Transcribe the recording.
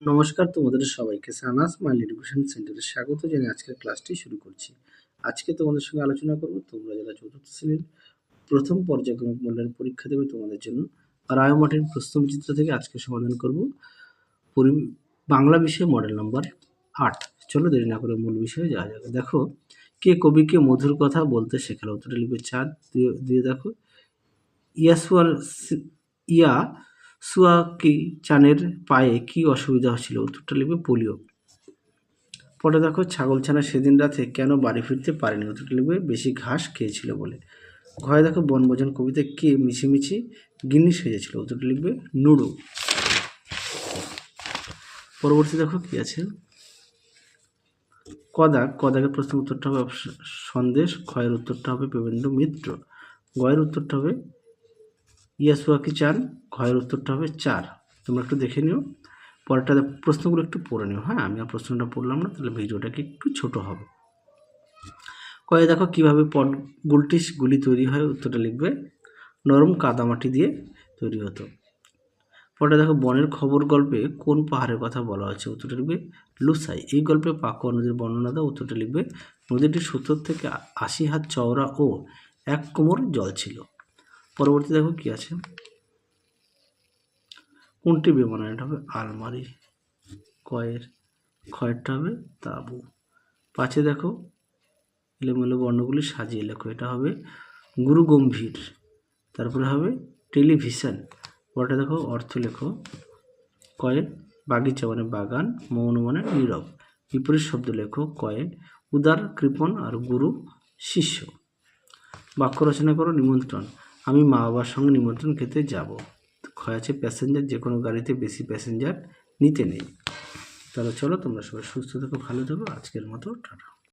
নমস্কার তোমাদের সবাইকে সানাস মাইল এডুকেশন সেন্টারে স্বাগত জানিয়ে আজকের ক্লাসটি শুরু করছি। আজকে তোমাদের সঙ্গে আলোচনা করব তোমরা যারা চতুর্থ শ্রেণীর প্রথম পর্যায়ক্রমিক মূল্যায়ন পরীক্ষা দেবে তোমাদের জন্য রায়মার্টিন প্রশ্নবিচিত্র থেকে আজকে সমাধান করব বাংলা বিষয়ে মডেল নাম্বার 8। চলো দেরি না করে মূল বিষয়ে যাওয়া যাক। দেখো, কে কবিকে মধুর কথা বলতে শেখালো? উত্তরটা লিখবে 4 দিয়ে দেখো। ইয়া সুয়াকি চানের পায়ে কি অসুবিধা হচ্ছিল? উত্তরটা লিখবে পোলিও। পরে দেখো, ছাগলছানা সেদিন রাতে কেন বাড়ি ফিরতে পারেনি? উত্তরটা লিখবে বেশি ঘাস খেয়েছিল বলে। ঘরে দেখো, বনভোজন কবিতায় কে মিছিমিছি গিন্নি সেজেছিল? উত্তরটা লিখবে নুড়ু। পরবর্তী দেখো কি আছে, কদাকের প্রশ্নের উত্তরটা হবে সন্দেশ, ক্ষয়ের উত্তরটা হবে পেবেন্দ্র মিত্র, গয়ের উত্তরটা হবে ইয়াসুয়াকি চান, ঘয়ের উত্তরটা হবে 4। তোমরা একটু দেখে নিও, পরেরটা প্রশ্নগুলো একটু পড়ে নিও। হ্যাঁ, আমি আর প্রশ্নটা পড়লাম না, তাহলে ভিডিওটাকে একটু ছোট হবে। কয়ে দেখো কিভাবে গুলি তৈরি হয়? উত্তরটা লিখবে নরম কাদামাটি দিয়ে তৈরি হতো। পরে দেখো, বনের খবর গল্পে কোন পাহাড়ের কথা বলা হয়েছে? উত্তরটা লিখবে লুসাই। এই গল্পে পাকুয়া নদীর বর্ণনা দাও। উত্তরটা লিখবে নদীটি 70 থেকে 80 হাত চওড়া ও 1 কোমর জল ছিল। পরবর্তী দেখো কি আছে, কোনটি বেমানান? এটা হবে আলমারি। ক্ষয়েরটা হবে তাঁবু। 5 দেখো, এলোমেলো বর্ণগুলি সাজিয়ে লেখো। এটা হবে গুরু গম্ভীর। তারপরে হবে টেলিভিশন। পরেটা দেখো, অর্থ লেখো। কয়ে বাগিচা মানে বাগান, মৌন মানে নীরব। বিপরীত শব্দ লেখো। কয়ে উদার কৃপণ আর গুরু শিষ্য। বাক্য রচনা করো। নিমন্ত্রণ, আমি মা বাবার সঙ্গে নিমন্ত্রণ খেতে যাব। ক্ষয় আছে প্যাসেঞ্জার, যে কোনো গাড়িতে বেশি প্যাসেঞ্জার নিতে নেই। তাহলে চলো, তোমরা সবাই সুস্থ থেকো, ভালো থেকো। আজকের মতো টাটা।